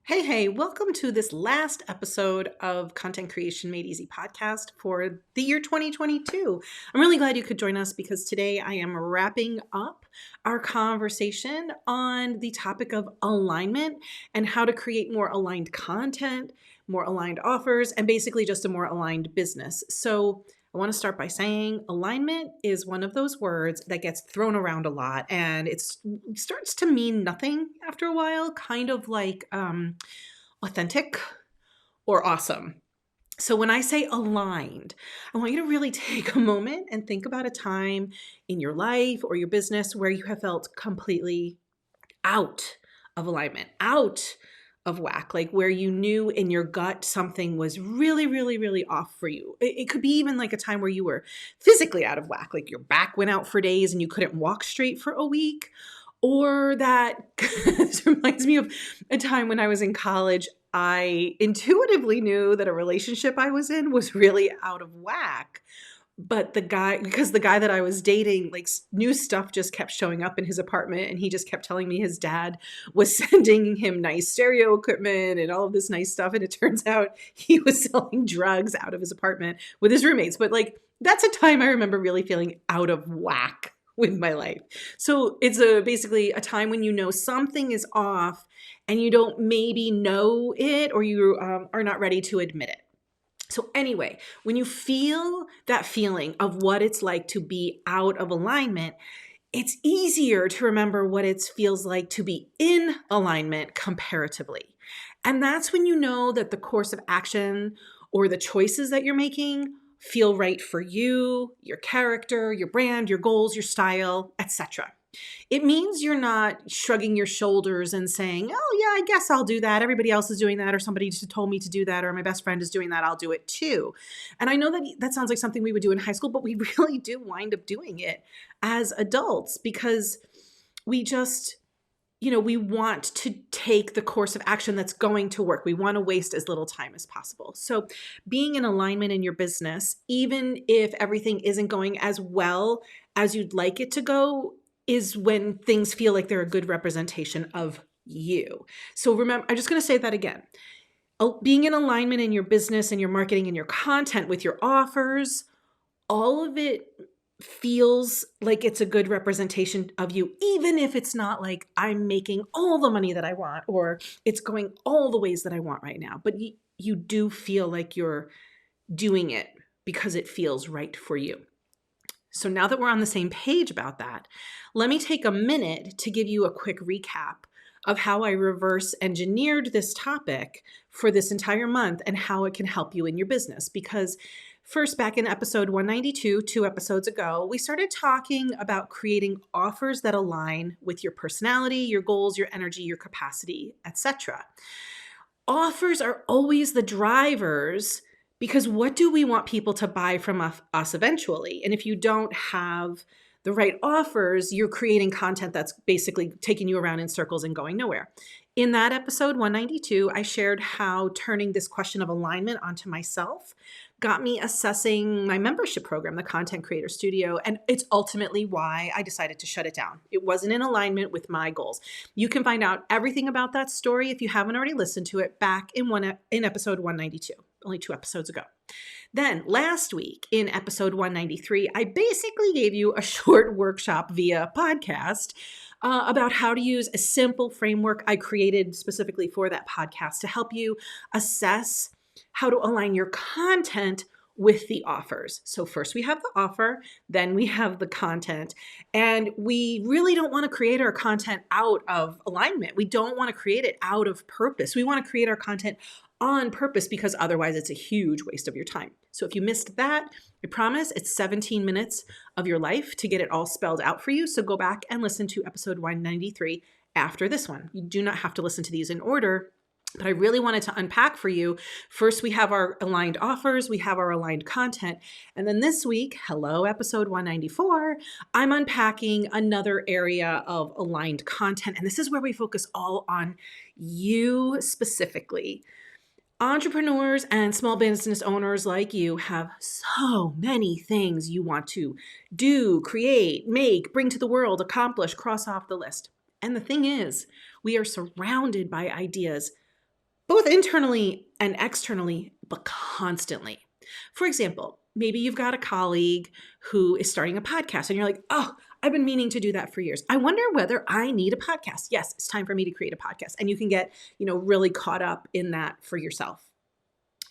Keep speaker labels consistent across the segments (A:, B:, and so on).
A: Hey, welcome to this last episode of Content Creation Made Easy podcast for the year 2022. I'm really glad you could join us because today I am wrapping up our conversation on the topic of alignment and how to create more aligned content, more aligned offers, and basically just a more aligned business. So, I want to start by saying alignment is one of those words that gets thrown around a lot and it starts to mean nothing after a while, kind of like authentic or awesome. So when I say aligned, I want you to really take a moment and think about a time in your life or your business where you have felt completely out of alignment, out of whack, like where you knew in your gut something was really, really, really off for you. It could be even like a time where you were physically out of whack, like your back went out for days and you couldn't walk straight for a week. Or that this reminds me of a time when I was in college. I intuitively knew that a relationship I was in was really out of whack. But because the guy that I was dating, like new stuff just kept showing up in his apartment and he just kept telling me his dad was sending him nice stereo equipment and all of this nice stuff. And it turns out he was selling drugs out of his apartment with his roommates. But like, that's a time I remember really feeling out of whack with my life. So it's basically a time when you know something is off and you don't maybe know it or you are not ready to admit it. So anyway, when you feel that feeling of what it's like to be out of alignment, it's easier to remember what it feels like to be in alignment comparatively. And that's when you know that the course of action or the choices that you're making feel right for you, your character, your brand, your goals, your style, etc. It means you're not shrugging your shoulders and saying, oh, yeah, I guess I'll do that. Everybody else is doing that, or somebody just told me to do that, or my best friend is doing that. I'll do it too. And I know that that sounds like something we would do in high school, but we really do wind up doing it as adults because we just, we want to take the course of action that's going to work. We want to waste as little time as possible. So being in alignment in your business, even if everything isn't going as well as you'd like it to go, is when things feel like they're a good representation of you. So remember, I'm just going to say that again. Being in alignment in your business and your marketing and your content with your offers, all of it feels like it's a good representation of you, even if it's not like I'm making all the money that I want or it's going all the ways that I want right now. But you do feel like you're doing it because it feels right for you. So now that we're on the same page about that, let me take a minute to give you a quick recap of how I reverse engineered this topic for this entire month and how it can help you in your business. Because first, back in episode 192, 2 episodes ago, we started talking about creating offers that align with your personality, your goals, your energy, your capacity, etc. Offers are always the drivers because what do we want people to buy from us eventually? And if you don't have the right offers, you're creating content that's basically taking you around in circles and going nowhere. In that episode 192, I shared how turning this question of alignment onto myself got me assessing my membership program, the Content Creator Studio, and it's ultimately why I decided to shut it down. It wasn't in alignment with my goals. You can find out everything about that story if you haven't already listened to it back in episode 192, only 2 episodes ago. Then last week in episode 193, I basically gave you a short workshop via podcast about how to use a simple framework I created specifically for that podcast to help you assess how to align your content with the offers. So first we have the offer, then we have the content, and we really don't want to create our content out of alignment. We don't want to create it out of purpose. We want to create our content on purpose because otherwise it's a huge waste of your time. So if you missed that, I promise it's 17 minutes of your life to get it all spelled out for you. So go back and listen to episode 193 after this one. You do not have to listen to these in order, but I really wanted to unpack for you. First, we have our aligned offers, we have our aligned content. And then this week, episode 194, I'm unpacking another area of aligned content. And this is where we focus all on you specifically. Entrepreneurs and small business owners like you have so many things you want to do, create, make, bring to the world, accomplish, cross off the list. And the thing is, we are surrounded by ideas both internally and externally, but constantly. For example, maybe you've got a colleague who is starting a podcast and you're like, oh, I've been meaning to do that for years. I wonder whether I need a podcast. Yes, it's time for me to create a podcast. And you can get, really caught up in that for yourself.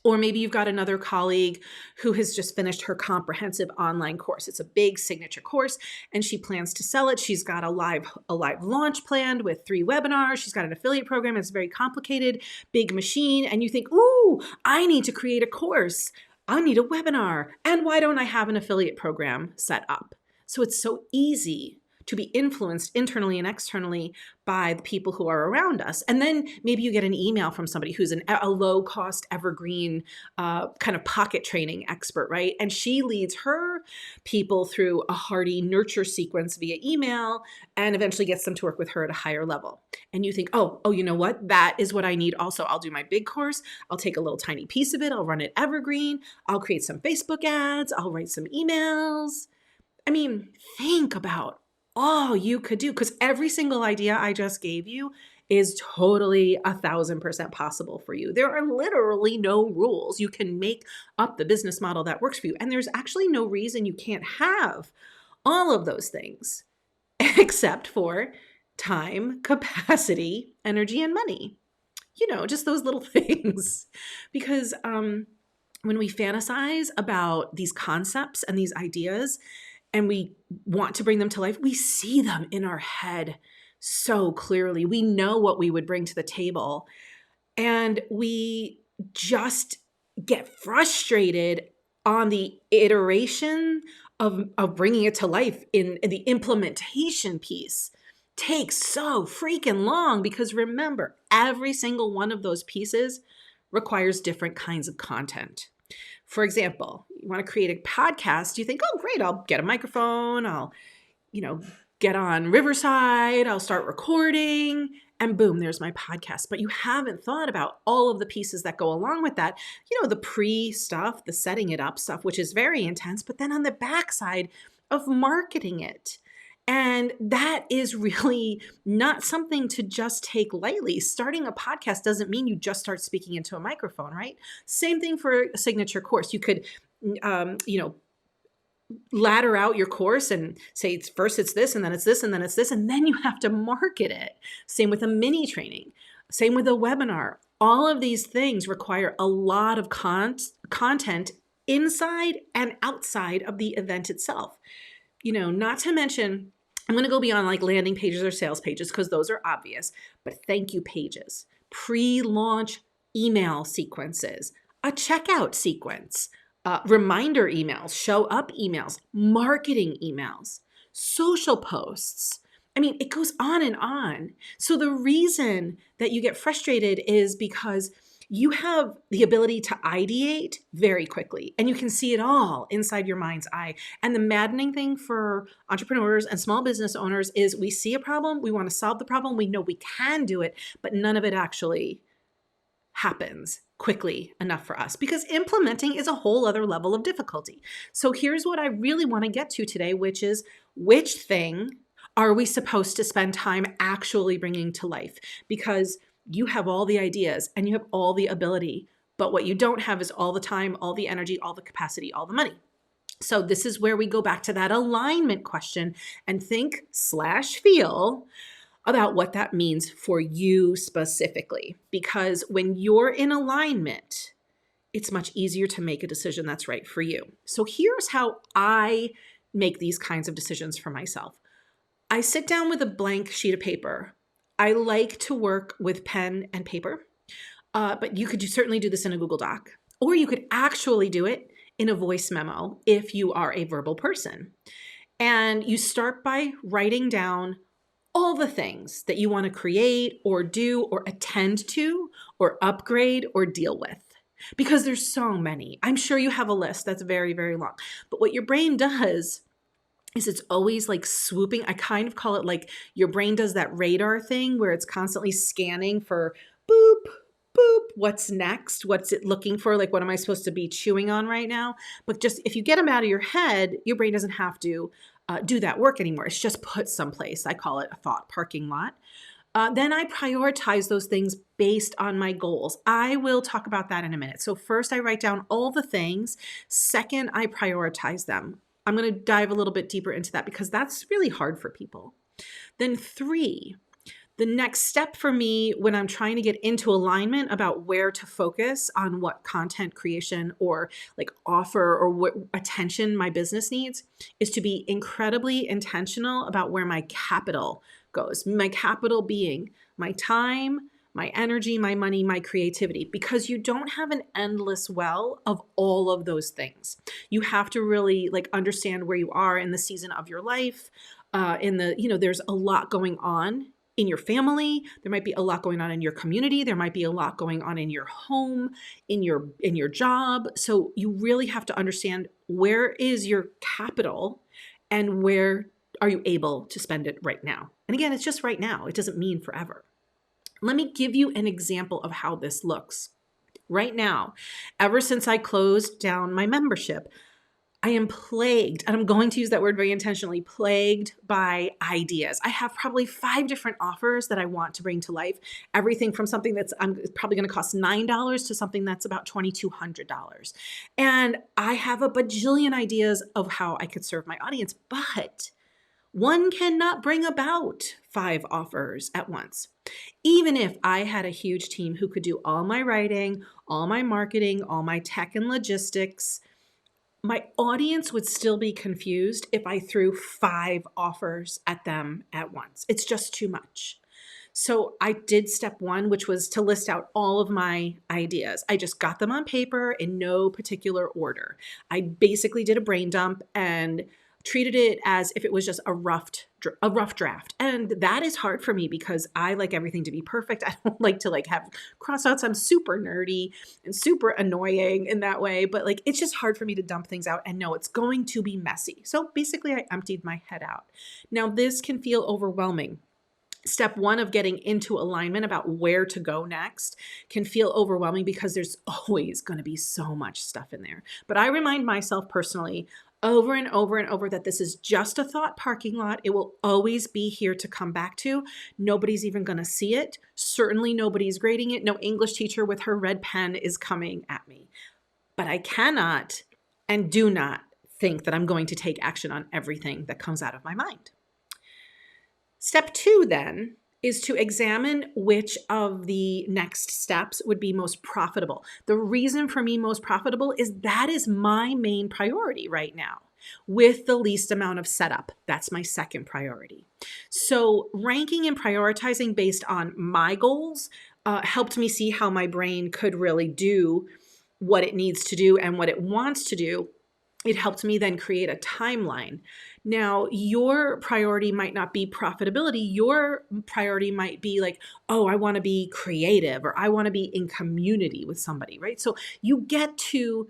A: Or maybe you've got another colleague who has just finished her comprehensive online course. It's a big signature course and she plans to sell it. She's got a live launch planned with 3 webinars. She's got an affiliate program. It's very complicated, big machine. And you think, ooh, I need to create a course. I need a webinar. And why don't I have an affiliate program set up? So it's so easy to be influenced internally and externally by the people who are around us. And then maybe you get an email from somebody who's a low-cost, evergreen kind of pocket training expert, right? And she leads her people through a hearty nurture sequence via email and eventually gets them to work with her at a higher level. And you think, oh, you know what? That is what I need also. I'll do my big course. I'll take a little tiny piece of it. I'll run it evergreen. I'll create some Facebook ads. I'll write some emails. I mean, think about all you could do, because every single idea I just gave you is totally 1,000% possible for you. There are literally no rules. You can make up the business model that works for you. And there's actually no reason you can't have all of those things except for time, capacity, energy, and money. Just those little things. Because when we fantasize about these concepts and these ideas, and we want to bring them to life, we see them in our head so clearly. We know what we would bring to the table. And we just get frustrated on the iteration of bringing it to life. In the implementation piece takes so freaking long, because remember, every single one of those pieces requires different kinds of content. For example, you want to create a podcast, you think, oh, great, I'll get a microphone, I'll, get on Riverside, I'll start recording, and boom, there's my podcast. But you haven't thought about all of the pieces that go along with that. The pre stuff, the setting it up stuff, which is very intense, but then on the backside of marketing it. And that is really not something to just take lightly. Starting a podcast doesn't mean you just start speaking into a microphone, right? Same thing for a signature course. You could, ladder out your course and say, first it's this, and then it's this, and then it's this, and then you have to market it. Same with a mini training. Same with a webinar. All of these things require a lot of content inside and outside of the event itself. Not to mention, I'm going to go beyond like landing pages or sales pages because those are obvious, but thank you pages, pre-launch email sequences, a checkout sequence, reminder emails, show up emails, marketing emails, social posts. I mean, it goes on and on. So the reason that you get frustrated is because you have the ability to ideate very quickly, and you can see it all inside your mind's eye. And the maddening thing for entrepreneurs and small business owners is we see a problem, we want to solve the problem, we know we can do it, but none of it actually happens quickly enough for us, because implementing is a whole other level of difficulty. So here's what I really want to get to today, which is, which thing are we supposed to spend time actually bringing to life? Because you have all the ideas and you have all the ability, but what you don't have is all the time, all the energy, all the capacity, all the money. So this is where we go back to that alignment question and think/feel about what that means for you specifically. Because when you're in alignment, it's much easier to make a decision that's right for you. So here's how I make these kinds of decisions for myself. I sit down with a blank sheet of paper. I like to work with pen and paper, but you could certainly do this in a Google Doc, or you could actually do it in a voice memo if you are a verbal person. And you start by writing down all the things that you want to create or do or attend to or upgrade or deal with, because there's so many. I'm sure you have a list that's very, very long, but what your brain does is it's always like swooping. I kind of call it like your brain does that radar thing where it's constantly scanning for boop, boop, what's next? What's it looking for? Like, what am I supposed to be chewing on right now? But just if you get them out of your head, your brain doesn't have to do that work anymore. It's just put someplace. I call it a thought parking lot. Then I prioritize those things based on my goals. I will talk about that in a minute. So first, I write down all the things. Second, I prioritize them. I'm going to dive a little bit deeper into that because that's really hard for people. Then three, the next step for me when I'm trying to get into alignment about where to focus on what content creation or like offer or what attention my business needs is to be incredibly intentional about where my capital goes. My capital being my time, my energy, my money, my creativity, because you don't have an endless well of all of those things. You have to really like understand where you are in the season of your life. There's a lot going on in your family. There might be a lot going on in your community. There might be a lot going on in your home, in your job. So you really have to understand where is your capital and where are you able to spend it right now. And again, it's just right now. It doesn't mean forever. Let me give you an example of how this looks. Right now, ever since I closed down my membership, I am plagued, and I'm going to use that word very intentionally, plagued by ideas. I have probably 5 different offers that I want to bring to life. Everything from something that's probably going to cost $9 to something that's about $2,200. And I have a bajillion ideas of how I could serve my audience, but one cannot bring about 5 offers at once. Even if I had a huge team who could do all my writing, all my marketing, all my tech and logistics, my audience would still be confused if I threw 5 offers at them at once. It's just too much. So I did step 1, which was to list out all of my ideas. I just got them on paper in no particular order. I basically did a brain dump and treated it as if it was just a rough draft. And that is hard for me because I like everything to be perfect. I don't like to have crossouts. I'm super nerdy and super annoying in that way, but it's just hard for me to dump things out and know it's going to be messy. So basically I emptied my head out. Now this can feel overwhelming. Step 1 of getting into alignment about where to go next can feel overwhelming because there's always going to be so much stuff in there. But I remind myself personally over and over and over that this is just a thought parking lot. It will always be here to come back to. Nobody's even going to see it. Certainly nobody's grading it. No English teacher with her red pen is coming at me. But I cannot and do not think that I'm going to take action on everything that comes out of my mind. Step 2 then is to examine which of the next steps would be most profitable. The reason for me most profitable is that is my main priority right now with the least amount of setup. That's my second priority. So ranking and prioritizing based on my goals helped me see how my brain could really do what it needs to do and what it wants to do. It helped me then create a timeline. Now, your priority might not be profitability. Your priority might be oh, I want to be creative or I want to be in community with somebody, right? So you get to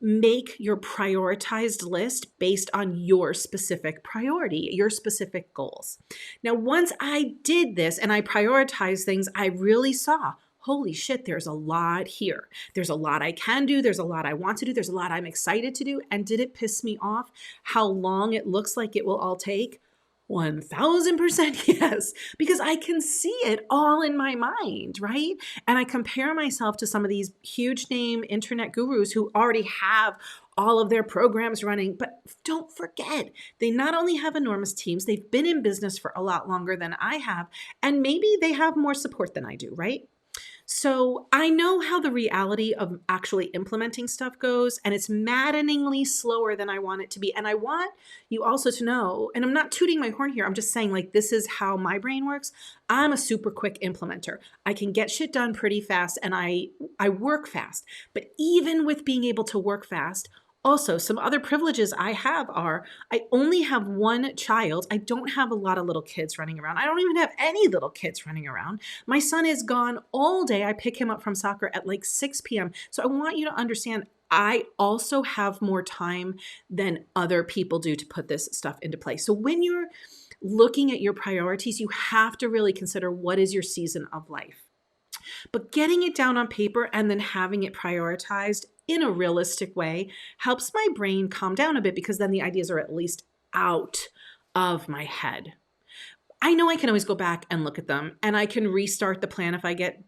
A: make your prioritized list based on your specific priority, your specific goals. Now, once I did this and I prioritized things, I really saw, holy shit, there's a lot here. There's a lot I can do. There's a lot I want to do. There's a lot I'm excited to do. And did it piss me off how long it looks like it will all take? 1000% yes, because I can see it all in my mind, right? And I compare myself to some of these huge name internet gurus who already have all of their programs running. But don't forget, they not only have enormous teams, they've been in business for a lot longer than I have, and maybe they have more support than I do, right? So I know how the reality of actually implementing stuff goes, and it's maddeningly slower than I want it to be. And I want you also to know, and I'm not tooting my horn here, I'm just saying this is how my brain works. I'm a super quick implementer. I can get shit done pretty fast and I work fast. But even with being able to work fast, also, some other privileges I have are I only have one child. I don't have a lot of little kids running around. I don't even have any little kids running around. My son is gone all day. I pick him up from soccer at 6 p.m. So I want you to understand I also have more time than other people do to put this stuff into place. So when you're looking at your priorities, you have to really consider what is your season of life. But getting it down on paper and then having it prioritized in a realistic way helps my brain calm down a bit because then the ideas are at least out of my head. I know I can always go back and look at them, and I can restart the plan if I get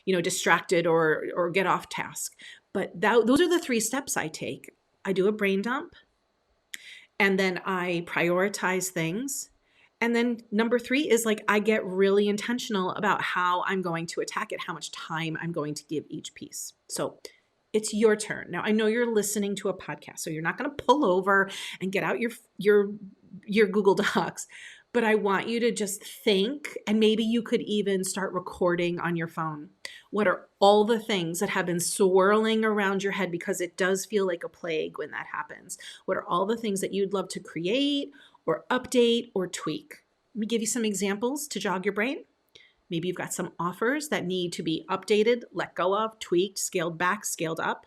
A: distracted or get off task. But those are the 3 steps I take. I do a brain dump, and then I prioritize things. And then number 3 is like I get really intentional about how I'm going to attack it, how much time I'm going to give each piece. So it's your turn. Now I know you're listening to a podcast, so you're not going to pull over and get out your Google Docs, but I want you to just think, and maybe you could even start recording on your phone. What are all the things that have been swirling around your head, because it does feel like a plague when that happens? What are all the things that you'd love to create or update or tweak? Let me give you some examples to jog your brain. Maybe you've got some offers that need to be updated, let go of, tweaked, scaled back, scaled up.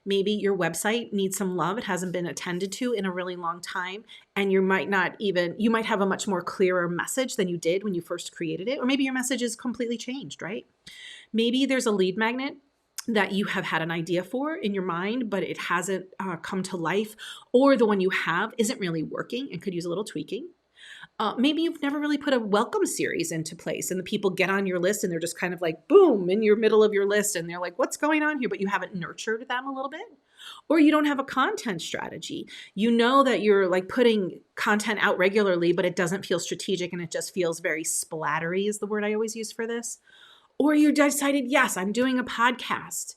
A: Maybe your website needs some love. It hasn't been attended to in a really long time. And you might have a much more clearer message than you did when you first created it. Or maybe your message is completely changed, right? Maybe there's a lead magnet that you have had an idea for in your mind, but it hasn't come to life. Or the one you have isn't really working and could use a little tweaking. Maybe you've never really put a welcome series into place, and the people get on your list and they're just kind of like, boom, in your middle of your list. And they're like, what's going on here? But you haven't nurtured them a little bit. Or you don't have a content strategy. You know that you're like putting content out regularly, but it doesn't feel strategic and it just feels very splattery is the word I always use for this. Or you decided, yes, I'm doing a podcast.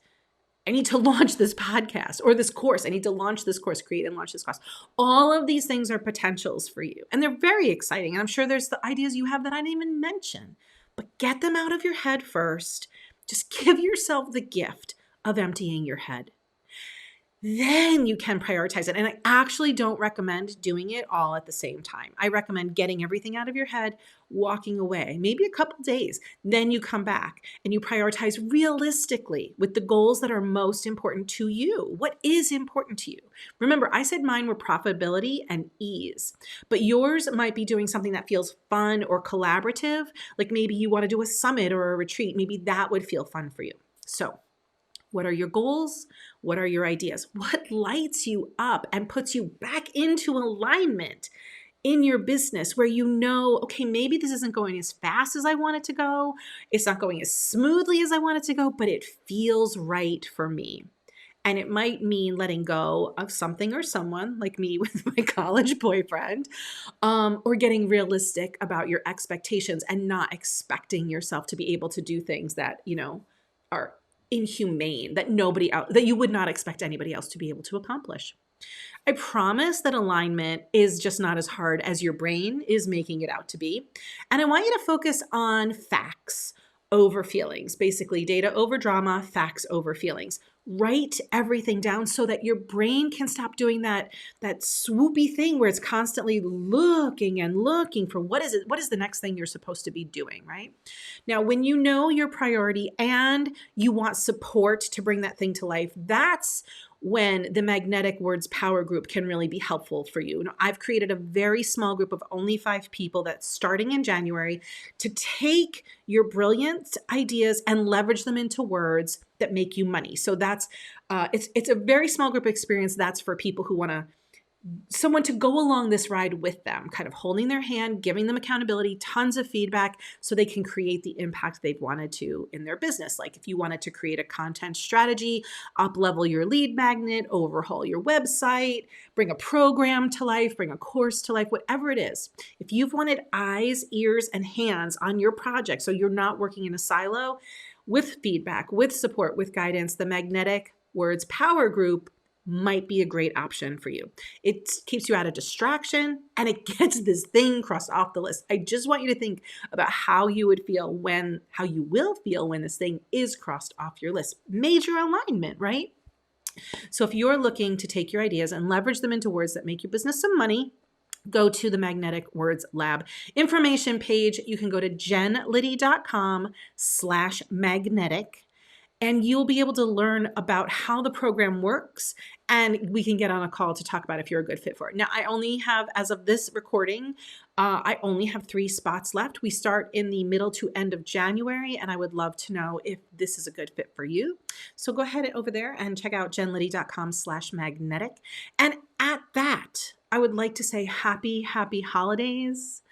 A: I need to launch this podcast or this course. I need to launch this course, create and launch this course. All of these things are potentials for you. And they're very exciting. And I'm sure there's the ideas you have that I didn't even mention. But get them out of your head first. Just give yourself the gift of emptying your head. Then you can prioritize it. And I actually don't recommend doing it all at the same time. I recommend getting everything out of your head, walking away, maybe a couple days. Then you come back and you prioritize realistically with the goals that are most important to you. What is important to you? Remember, I said mine were profitability and ease, but yours might be doing something that feels fun or collaborative. Like maybe you want to do a summit or a retreat. Maybe that would feel fun for you. So what are your goals? What are your ideas? What lights you up and puts you back into alignment in your business where you know, okay, maybe this isn't going as fast as I want it to go. It's not going as smoothly as I want it to go, but it feels right for me. And it might mean letting go of something or someone like me with my college boyfriend, or getting realistic about your expectations and not expecting yourself to be able to do things that, are inhumane, that you would not expect anybody else to be able to accomplish. I promise that alignment is just not as hard as your brain is making it out to be. And I want you to focus on facts over feelings, basically data over drama, facts over feelings. Write everything down so that your brain can stop doing that swoopy thing where it's constantly looking and looking for what is the next thing you're supposed to be doing, right? Now, when you know your priority and you want support to bring that thing to life, that's when the Magnetic Words Power Group can really be helpful for you. Now, I've created a very small group of only 5 people that's starting in January to take your brilliant ideas and leverage them into words that make you money. So that's it's a very small group experience. That's for people who want someone to go along this ride with them, kind of holding their hand, giving them accountability, tons of feedback so they can create the impact they've wanted to in their business. Like if you wanted to create a content strategy, up-level your lead magnet, overhaul your website, bring a program to life, bring a course to life, whatever it is. If you've wanted eyes, ears, and hands on your project so you're not working in a silo, with feedback, with support, with guidance, the Magnetic Words Power Group might be a great option for you. It keeps you out of distraction and it gets this thing crossed off the list. I just want you to think about how you will feel when this thing is crossed off your list. Major alignment, right? So if you're looking to take your ideas and leverage them into words that make your business some money, go to the Magnetic Words Lab information page. You can go to jenliddy.com/magnetic. And you'll be able to learn about how the program works, and we can get on a call to talk about if you're a good fit for it. Now, I only have, as of this recording, I only have 3 spots left. We start in the middle to end of January, and I would love to know if this is a good fit for you. So go ahead over there and check out jenliddy.com/magnetic. And at that, I would like to say happy holidays.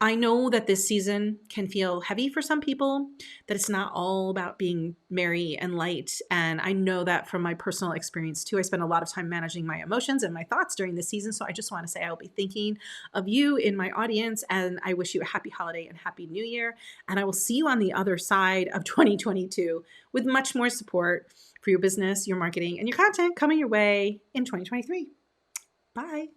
A: I know that this season can feel heavy for some people, that it's not all about being merry and light. And I know that from my personal experience too. I spend a lot of time managing my emotions and my thoughts during this season. So I just want to say I will be thinking of you in my audience, and I wish you a happy holiday and happy new year. And I will see you on the other side of 2022 with much more support for your business, your marketing, and your content coming your way in 2023. Bye.